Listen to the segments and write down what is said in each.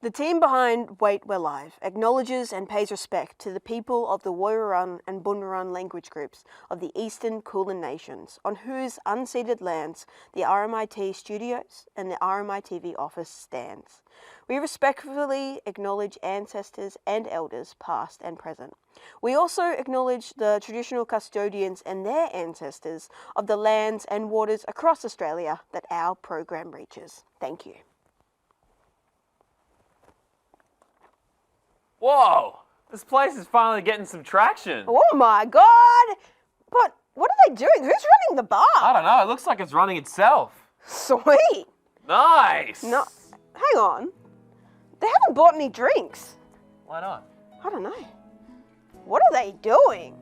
The team behind Wait We're Live acknowledges and pays respect to the people of the Woiwurrung and Bunurong language groups of the Eastern Kulin Nations, on whose unceded lands the RMIT studios and the RMITV office stands. We respectfully acknowledge ancestors and elders past and present. We also acknowledge the traditional custodians and their ancestors of the lands and waters across Australia that our program reaches. Thank you. Whoa! This place is finally getting some traction. Oh my God! But what are they doing? Who's running the bar? I don't know. It looks like it's running itself. Sweet. Nice. No, hang on. They haven't bought any drinks. Why not? I don't know. What are they doing?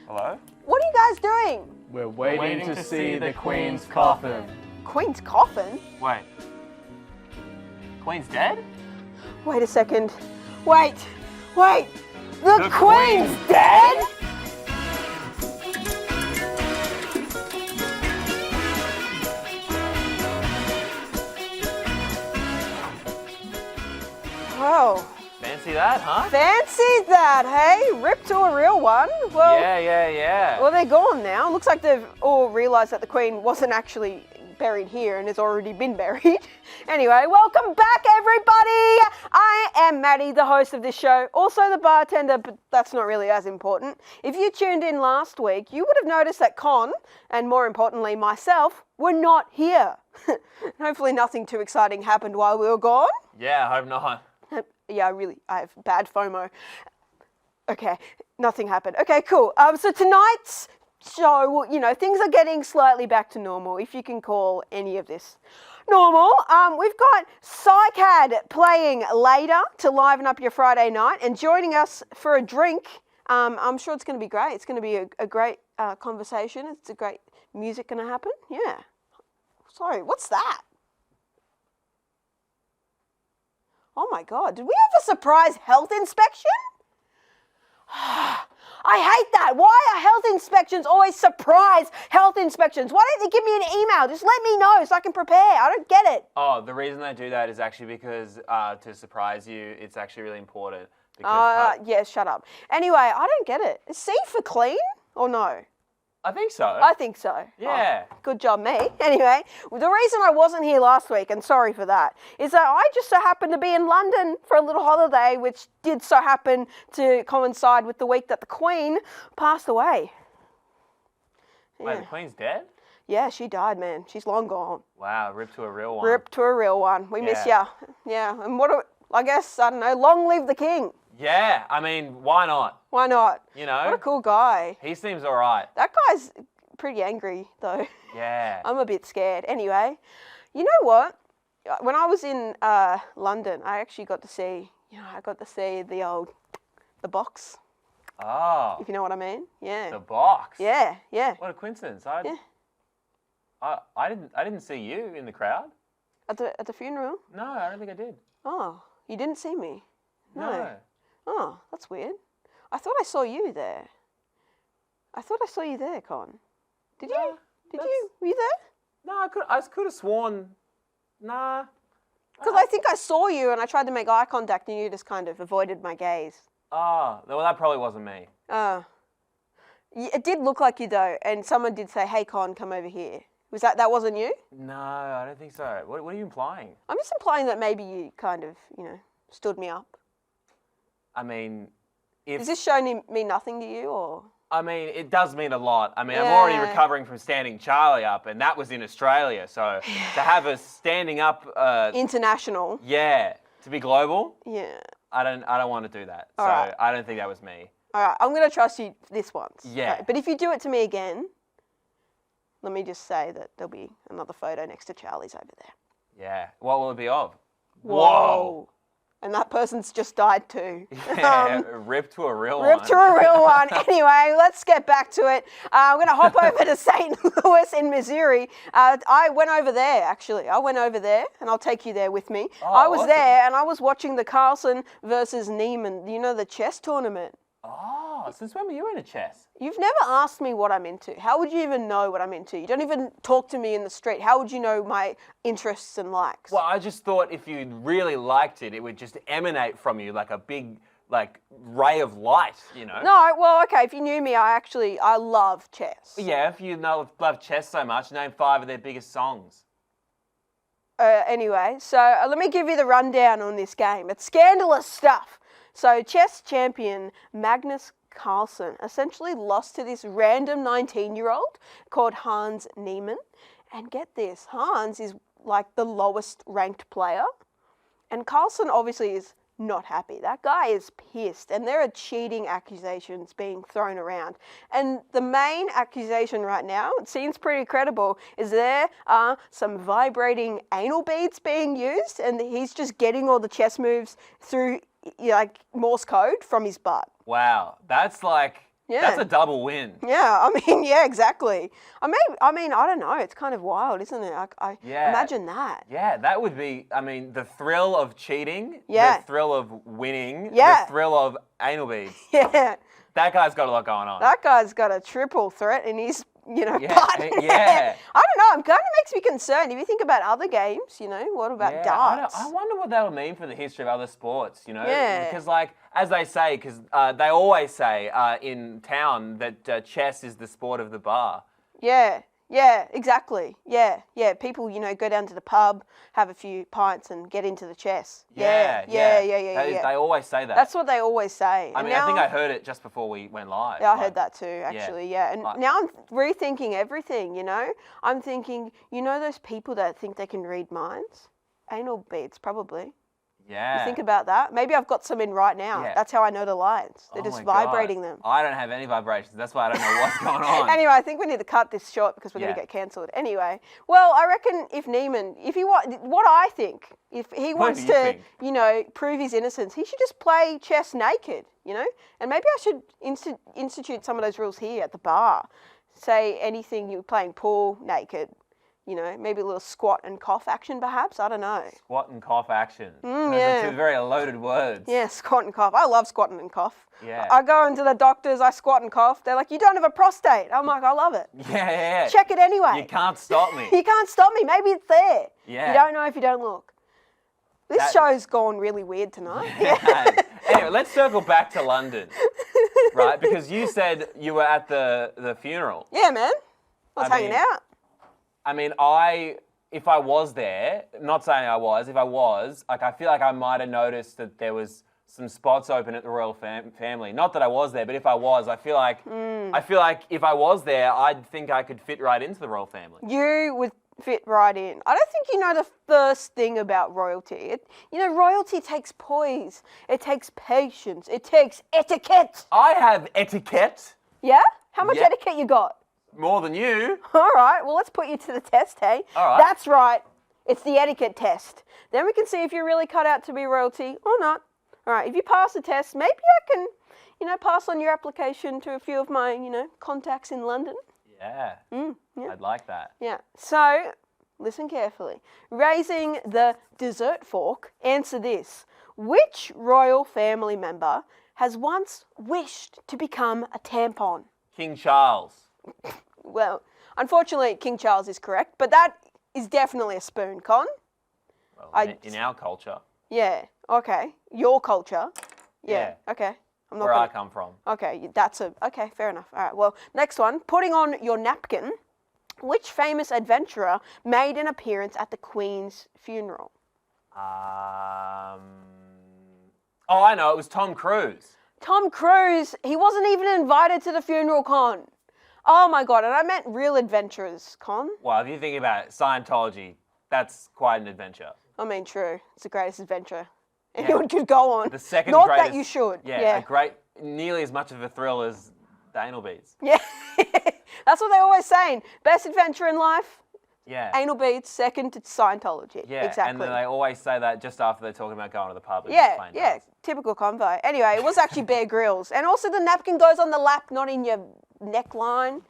Hello? What are you guys doing? We're waiting to see the Queen's coffin. Queen's coffin? Wait. Queen's dead? Wait a second. Wait. The Queen's Queen's dead? Whoa. Fancy that, huh? Fancy that, hey? Ripped to a real one? Well, Yeah. Well, they're gone now. Looks like they've all realised that the Queen wasn't actually buried here and has already been buried. Anyway, welcome back, everybody. I am Maddie, the host of this show, also the bartender, but that's not really as important. If you tuned in last week, you would have noticed that Con, and more importantly myself, were not here. Hopefully nothing too exciting happened while we were gone. Yeah, I hope not. Yeah, I have bad FOMO. Okay, nothing happened. Okay, cool. So tonight's show, things are getting slightly back to normal, if you can call any of this normal. We've got Cycad playing later to liven up your Friday night, and joining us for a drink. I'm sure it's going to be great. It's going to be a great conversation. It's a great music going to happen. Yeah. Sorry, what's that? Oh my God, did we have a surprise health inspection? I hate that. Why are health inspections always surprise health inspections? Why don't they give me an email? Just let me know so I can prepare. I don't get it. Oh, the reason they do that is actually because to surprise you, it's actually really important. Because yeah, shut up. Anyway, I don't get it. Is C for clean or no? I think so. I think so. Yeah. Oh, good job, me. Anyway, the reason I wasn't here last week, and sorry for that, is that I just so happened to be in London for a little holiday, which did so happen to coincide with the week that the Queen passed away. Wait, the Queen's dead? Yeah, she died, man. She's long gone. Wow, ripped to a real one. Ripped to a real one. We miss ya. Yeah, and I guess, I don't know, long live the King. Yeah, I mean, why not? Why not? You know? What a cool guy. He seems all right. That guy's pretty angry, though. Yeah. I'm a bit scared. Anyway, you know what? When I was in London, I actually got to see, the box, Oh. if you know what I mean. Yeah. The box. Yeah. What a coincidence. Yeah. I didn't see you in the crowd. At the funeral? No, I don't think I did. Oh, you didn't see me? No. Oh, that's weird. I thought I saw you there. Con. Did you? Were you there? No, I could have sworn. Nah. Because I think I saw you and I tried to make eye contact and you just kind of avoided my gaze. Oh, well, that probably wasn't me. It did look like you though, and someone did say, "Hey, Con, come over here." That wasn't you? No, I don't think so. What are you implying? I'm just implying that maybe you kind of, stood me up. I mean, Does this show mean nothing to you, or? I mean, it does mean a lot. I mean, Yeah. I'm already recovering from standing Charlie up, and that was in Australia. So to have us standing up, International. yeah, to be global, Yeah. I don't want to do that. All so right. I don't think that was me. All right, I'm going to trust you this once. Yeah. Okay, but if you do it to me again, let me just say that there'll be another photo next to Charlie's over there. Yeah. What will it be of? Whoa. And that person's just died too. Yeah, ripped to a real one. Ripped to a real one. Anyway, let's get back to it. I'm going to hop over to St. Louis in Missouri. I went over there, actually. And I'll take you there with me. Oh, I was awesome. there, and I was watching the Carlson versus Neiman, the chess tournament. Oh. Oh, since when were you into chess? You've never asked me what I'm into. How would you even know what I'm into? You don't even talk to me in the street. How would you know my interests and likes? Well, I just thought if you really liked it, it would just emanate from you like a big, ray of light, you know? No, well, okay, if you knew me, I love chess. Yeah, if you love chess so much, name 5 of their biggest songs. Anyway, so let me give you the rundown on this game. It's scandalous stuff. So chess champion Magnus Carlsen essentially lost to this random 19-year-old called Hans Niemann. And get this, Hans is like the lowest ranked player. And Carlsen obviously is not happy. That guy is pissed, and there are cheating accusations being thrown around. And the main accusation right now, it seems pretty credible, is there are some vibrating anal beads being used, and he's just getting all the chess moves through like Morse code from his butt. Wow, that's that's a double win. Yeah, I mean, yeah, exactly. I mean, I don't know. It's kind of wild, isn't it? I imagine that. Yeah, that would be, the thrill of cheating, Yeah. the thrill of winning, Yeah. the thrill of anal beads. Yeah, That guy's got a lot going on. that guy's got a triple threat in his, Yeah, butt. yeah. I don't know. It kind of makes me concerned. If you think about other games, what about Yeah, darts? I wonder what that would mean for the history of other sports, Yeah. Because, as they say, they always say in town that chess is the sport of the bar. Yeah, exactly. Yeah. People, go down to the pub, have a few pints, and get into the chess. Yeah. They always say that. That's what they always say. I think I heard it just before we went live. Yeah, I heard that too, actually, yeah. And now I'm rethinking everything, I'm thinking, those people that think they can read minds? Anal beads, probably. Yeah. You think about that? Maybe I've got some in right now. Yeah. That's how I know the lines. They're just my vibrating God. them. I don't have any vibrations. That's why I don't know what's going on. Anyway, I think we need to cut this short because we're going to Yeah. get cancelled. Anyway, well, I reckon if Niemann, what I think, if he What wants do you to, think? prove his innocence, he should just play chess naked, And maybe I should institute some of those rules here at the bar. Say anything, you're playing pool naked. Maybe a little squat and cough action, perhaps. I don't know. Squat and cough action. Those yeah. are 2 very loaded words. Yeah, squat and cough. I love squatting and cough. Yeah. I go into the doctors, I squat and cough. They're like, you don't have a prostate. I'm like, I love it. Yeah. Check it anyway. You can't stop me. You can't stop me. Maybe it's there. Yeah. You don't know if you don't look. This show's gone really weird tonight. Yeah. Anyway, let's circle back to London, right? Because you said you were at the funeral. Yeah, man. I was I hanging mean- out. If I was there, not saying I was, if I was, I feel like I might have noticed that there was some spots open at the royal family. Not that I was there, but if I was, I feel like if I was there, I'd think I could fit right into the royal family. You would fit right in. I don't think you know the first thing about royalty. Royalty takes poise. It takes patience. It takes etiquette. I have etiquette. Yeah? How much Yeah. etiquette you got? More than you. All right, well, let's put you to the test, hey? All right. That's right. It's the etiquette test. Then we can see if you're really cut out to be royalty or not. All right, if you pass the test, maybe I can, pass on your application to a few of my, contacts in London. Yeah. Yeah. I'd like that. Yeah. So, listen carefully. Raising the dessert fork, answer this. Which royal family member has once wished to become a tampon? King Charles. Well, unfortunately, King Charles is correct, but that is definitely a spoon, Con. Well, in our culture. Yeah, okay. Your culture. Yeah. Okay. I'm not Where gonna... I come from. Okay, okay, fair enough. All right, well, next one. Putting on your napkin. Which famous adventurer made an appearance at the Queen's funeral? Oh, I know. It was Tom Cruise. Tom Cruise. He wasn't even invited to the funeral, Con. Oh my God, and I meant real adventurers, Con. Well, if you think about it, Scientology, that's quite an adventure. I mean, true. It's the greatest adventure anyone could go on. The second Not greatest. that you should. Yeah, nearly as much of a thrill as the anal beads. Yeah. That's what they're always saying. Best adventure in life, Yeah. anal beads. Second to Scientology. Yeah, Exactly. and then they always say that just after they're talking about going to the pub. And Yeah, playing yeah, darts. typical convo. Anyway, it was actually Bear Grylls. And also the napkin goes on the lap, not in your neckline.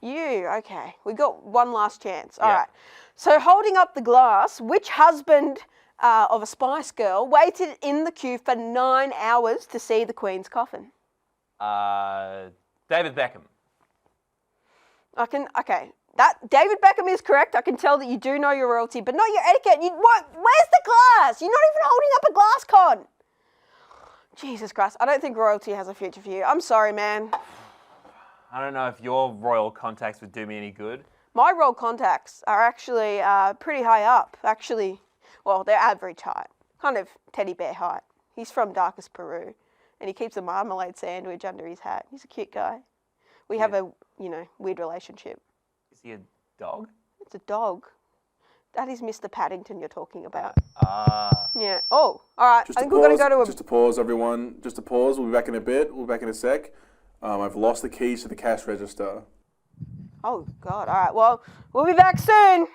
Okay. We got one last chance. All Yeah. right. So holding up the glass, which husband of a Spice Girl waited in the queue for 9 hours to see the Queen's coffin? David Beckham. Okay. That David Beckham is correct. I can tell that you do know your royalty, but not your etiquette. Where's the glass? You're not even holding up a glass con. Jesus Christ. I don't think royalty has a future for you. I'm sorry, man. I don't know if your royal contacts would do me any good. My royal contacts are actually pretty high up. Actually, well, they're average height. Kind of teddy bear height. He's from darkest Peru, and he keeps a marmalade sandwich under his hat. He's a cute guy. We have a, weird relationship. Is he a dog? It's a dog. That is Mr. Paddington you're talking about. Yeah. Oh, all right. I think we're going to go to a... Just to pause, everyone. Just to pause. We'll be back in a bit. We'll be back in a sec. I've lost the keys to the cash register. Oh, God. All right. Well, we'll be back soon.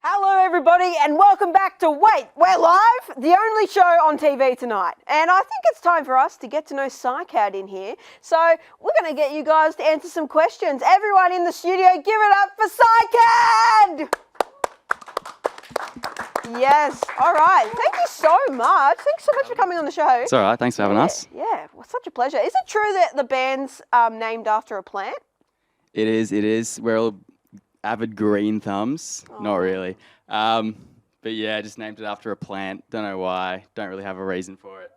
Hello, everybody, and welcome back to Wait, We're Live, the only show on TV tonight. And I think it's time for us to get to know Cycad in here. So we're going to get you guys to answer some questions. Everyone in the studio, give it up for Cycad! Yes, all right. Thank you so much. Thanks so much for coming on the show. It's all right. Thanks for having us. Yeah, well, such a pleasure. Is it true that the band's named after a plant? It is. We're all avid green thumbs. Not really. But yeah, just named it after a plant. Don't know why. Don't really have a reason for it.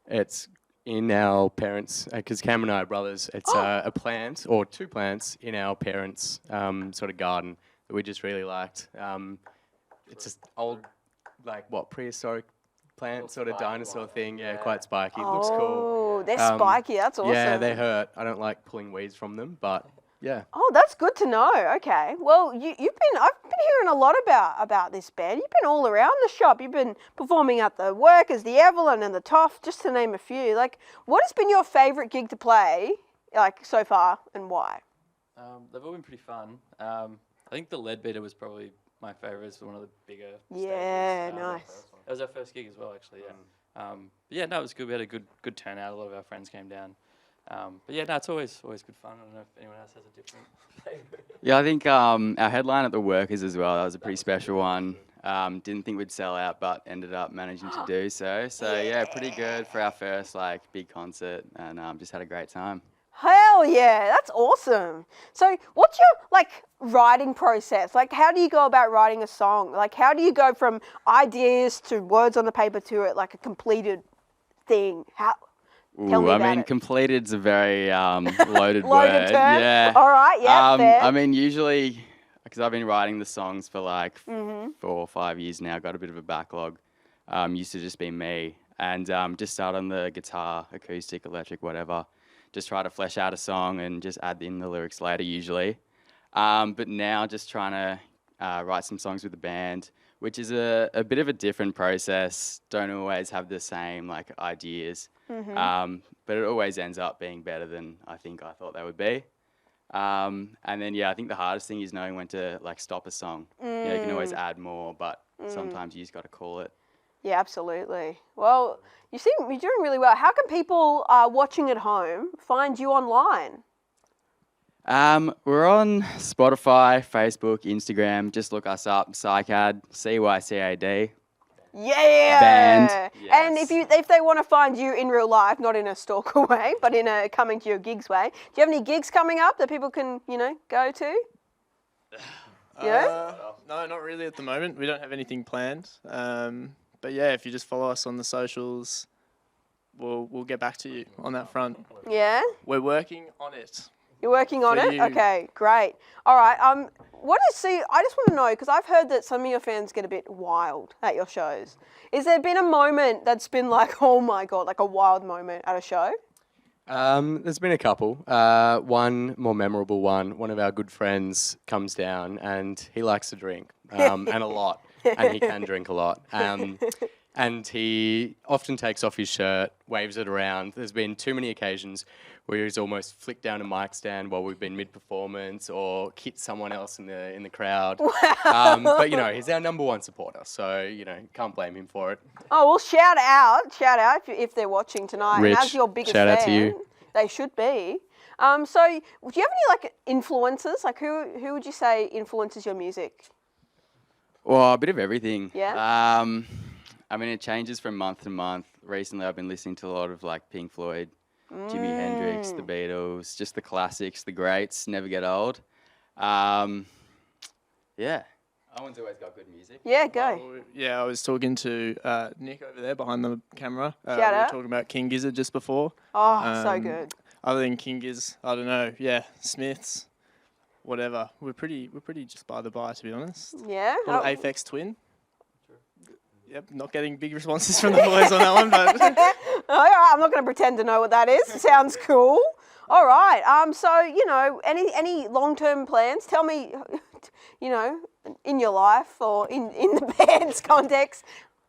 It's in our parents, because Cam and I are brothers. It's a plant, or two plants, in our parents' sort of garden that we just really liked. It's just old, prehistoric plant, sort of dinosaur thing. Yeah, quite spiky. Looks cool. Oh, they're spiky. That's awesome. Yeah, they hurt. I don't like pulling weeds from them, but yeah. Oh, that's good to know. Okay. Well, I've been hearing a lot about this band. You've been all around the shop. You've been performing at the Workers, the Evelyn, and the Toff, just to name a few. Like, what has been your favourite gig to play, so far, and why? They've all been pretty fun. I think the Leadbeater was probably my favourite. It's one of the bigger Yeah, stages. nice. That was our first gig as well, actually. Yeah. It was good. We had a good turnout. A lot of our friends came down. It's always good fun. I don't know if anyone else has a different favourite. Yeah, I think our headline at the Workers as well, that was a pretty special one. Didn't think we'd sell out, but ended up managing to do so. So yeah, pretty good for our first big concert, and just had a great time. Hell yeah, that's awesome. So what's your writing process? How do you go about writing a song? How do you go from ideas to words on the paper to it a completed thing? Tell me about it. Completed's a very loaded word. Loaded term? Yeah. All right, yeah, fair. Usually, because I've been writing the songs for 4 or 5 years now, got a bit of a backlog. Used to just be me, and just start on the guitar, acoustic, electric, whatever. Just try to flesh out a song and just add in the lyrics later usually. But now just trying to write some songs with the band, which is a bit of a different process. Don't always have the same ideas, but it always ends up being better than I thought they would be. And then I think the hardest thing is knowing when to stop a song. You can always add more, but sometimes you just got to call it. Yeah, absolutely. Well, you're doing really well. How can people watching at home find you online? We're on Spotify, Facebook, Instagram. Just look us up, Cycad, CYCAD. Yeah. Band. Yes. And if they want to find you in real life, not in a stalker way, but in a coming to your gigs way, do you have any gigs coming up that people can, go to? No, not really at the moment. We don't have anything planned. But yeah, if you just follow us on the socials, we'll get back to you on that front. Yeah? We're working on it. You're working on For it? you. Okay, great. All right. I just want to know, because I've heard that some of your fans get a bit wild at your shows. Is there been a moment that's been oh my God, a wild moment at a show? There's been a couple. One more memorable one. One of our good friends comes down and he likes to drink, and a lot, and he can drink a lot. And he often takes off his shirt, waves it around. There's been too many occasions where he's almost flicked down a mic stand while we've been mid-performance or hit someone else in the crowd. Wow. But he's our number one supporter, so can't blame him for it. Oh well, shout out if they're watching tonight. Rich, and as your biggest shout fan, out to you. They should be. So, do you have any like influences? Like, who would you say influences your music? Well, a bit of everything. Yeah? I mean, it changes from month to month. Recently, I've been listening to a lot of like Pink Floyd, Jimi Hendrix, the Beatles, just the classics, the greats, never get old. Yeah. Owen's always got good music. Yeah, go. Yeah, I was talking to Nick over there behind the camera. Shout we were out. talking about King Gizzard just before. Oh, so good. Other than King Giz, I don't know. Yeah, Smiths, whatever. We're pretty just by the by, to be honest. Yeah. Little Oh. Aphex Twin. Yep, not getting big responses from the boys on that one, but All right, I'm not going to pretend to know what that is. Sounds cool. All right. So any long-term plans? Tell me, in your life or in the band's context.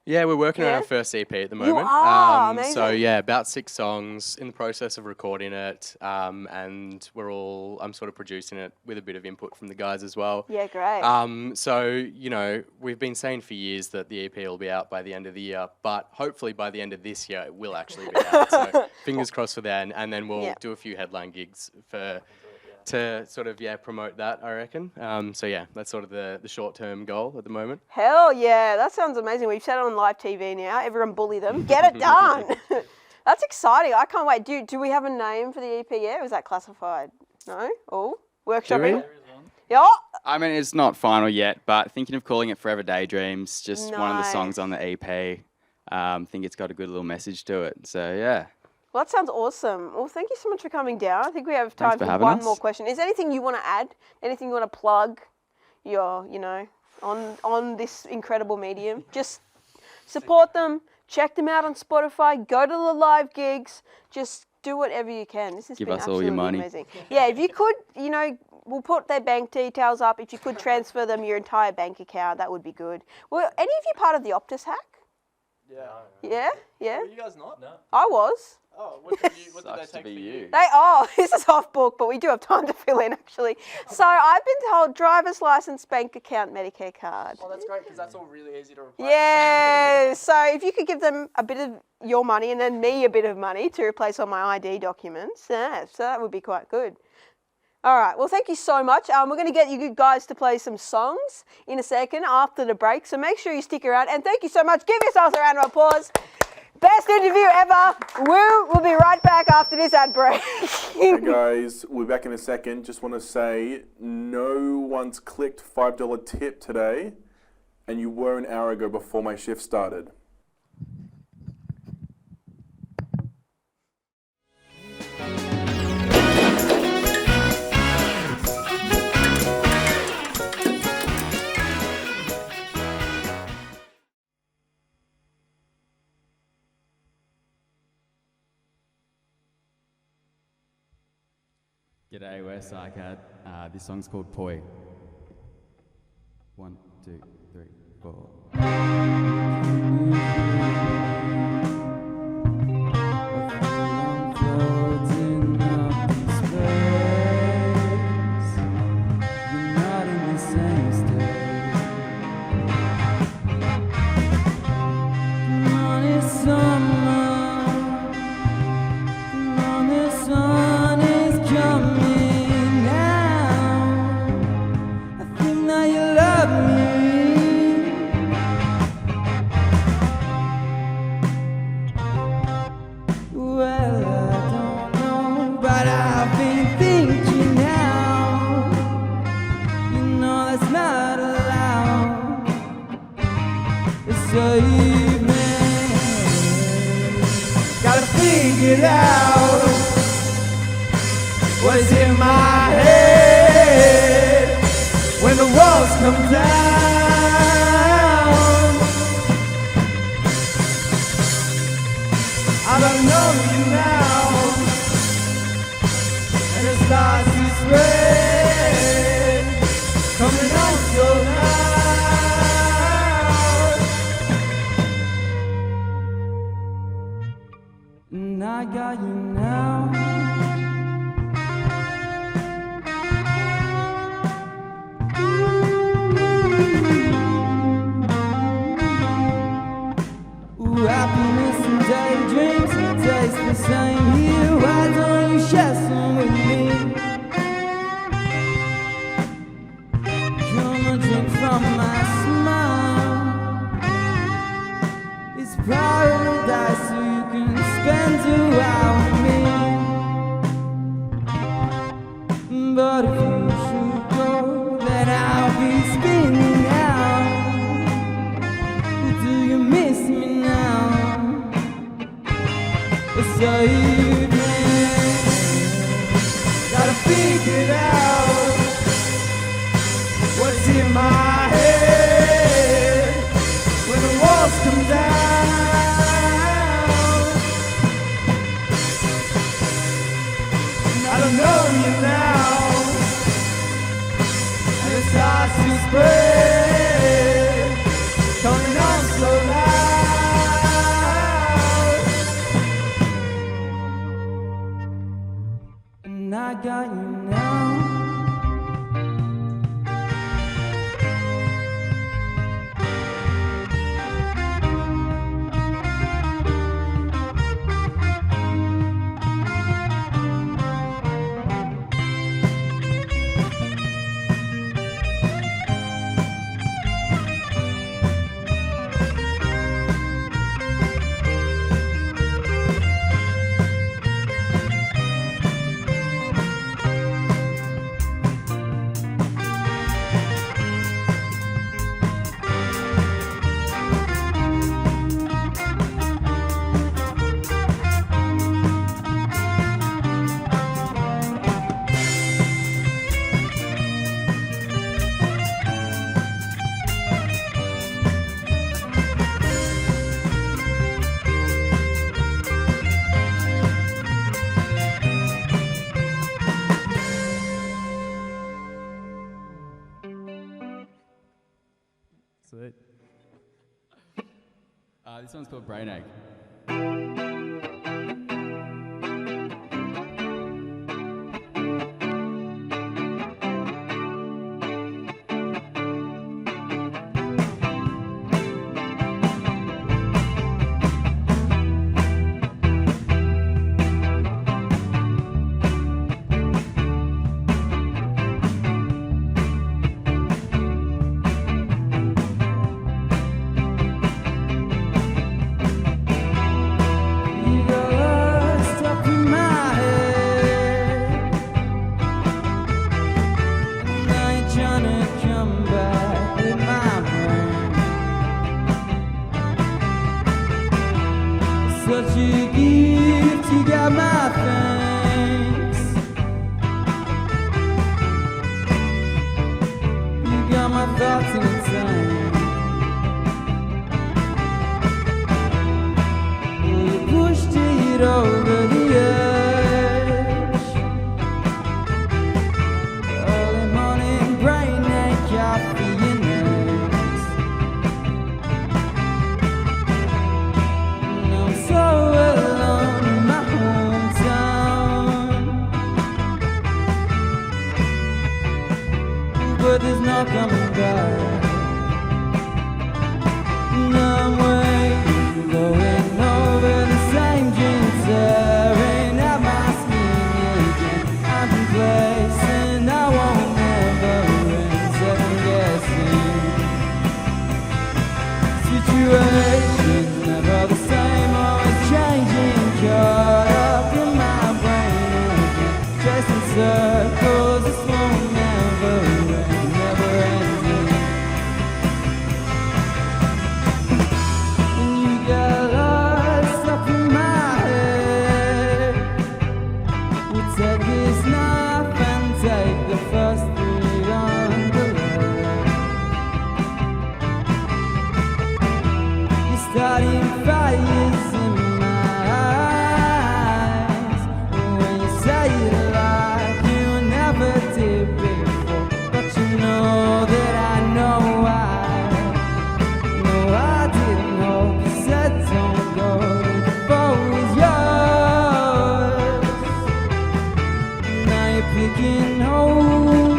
Yeah, we're working on Yeah? our first EP at the moment. are? So Amazing. yeah, about 6 songs, in the process of recording it, and I'm sort of producing it with a bit of input from the guys as well. Yeah, great. So we've been saying for years that the EP will be out by the end of the year, but hopefully by the end of this year it will actually be out. So fingers crossed for then, and then we'll Yeah. do a few headline gigs to sort of promote that, I reckon. So yeah, that's sort of the short-term goal at the moment. Hell yeah, that sounds amazing. We've said it on live TV now. Everyone bully them. Get it done. That's exciting. I can't wait. Do we have a name for the EP yet? Or is that classified? No? Oh, workshopping? Yeah. I mean, it's not final yet, but thinking of calling it Forever Daydreams, just one of the songs Nice. on the EP. Think it's got a good little message to it. So yeah. Well, that sounds awesome. Well, thank you so much for coming down. I think we have time Thanks for for having one us. more question. Is there anything you want to add? Anything you want to plug? On this incredible medium. Just support them. Check them out on Spotify. Go to the live gigs. Just do whatever you can. This has Give been us all your absolutely money. amazing. Yeah, if you could, we'll put their bank details up. If you could transfer them your entire bank account, that would be good. Were any of you part of the Optus hack? yeah. Yeah? Yeah? Were you guys not? No. I was. Oh, what did they Sucks to take be for you. This is off book, but we do have time to fill in actually. So I've been told driver's license, bank account, Medicare card. Oh, that's great because that's all really easy to replace. Yeah. So if you could give them a bit of your money and then me a bit of money to replace all my ID documents, yeah, so that would be quite good. All right. Well, thank you so much. We're going to get you guys to play some songs in a second after the break. So make sure you stick around. And thank you so much. Give yourselves a round of applause. Best interview ever. We'll be right back after this ad break. Hey guys, we're back in a second. Just want to say no one's clicked $5 tip today, and you were an hour ago before my shift started. G'day, we're Cycad. This song's called Poi. 1, 2, 3, 4. Gotta figure out what is in my head when the walls come down. I don't know you now, and it starts to spread, coming on so loud. And I got you now. Ooh, happiness and daydreams taste the same here. Why don't you But if you should go, then I'll be spinning out. Do you miss me now? So evening, gotta figure it out. What's in my head when the walls come down? I don't know you now, and it starts to spread, coming on so loud. And I got you now. Sweet. This one's called Brain Ache. Such a gift, you got my thanks. You got my thoughts in a tank. You pushed it over the edge. Early morning brain ache, coffee and eggs. And I'm so alone in my hometown, but there's no coming back. And I'm waiting, going over the same dream, tearing at my skin again. I'm complacent, I won't never end, second guessing. Situations never the same, always changing, caught up in my brain again, chasing circles, this won't never end, never ending. And you got lost up in my head. We'll take this knife and take the first three on the left. You're starting fires in my eyes. When you say it like you never did before, but you know that I know why. No, I didn't hope you said don't go. The ball was yours. Now you're picking holes.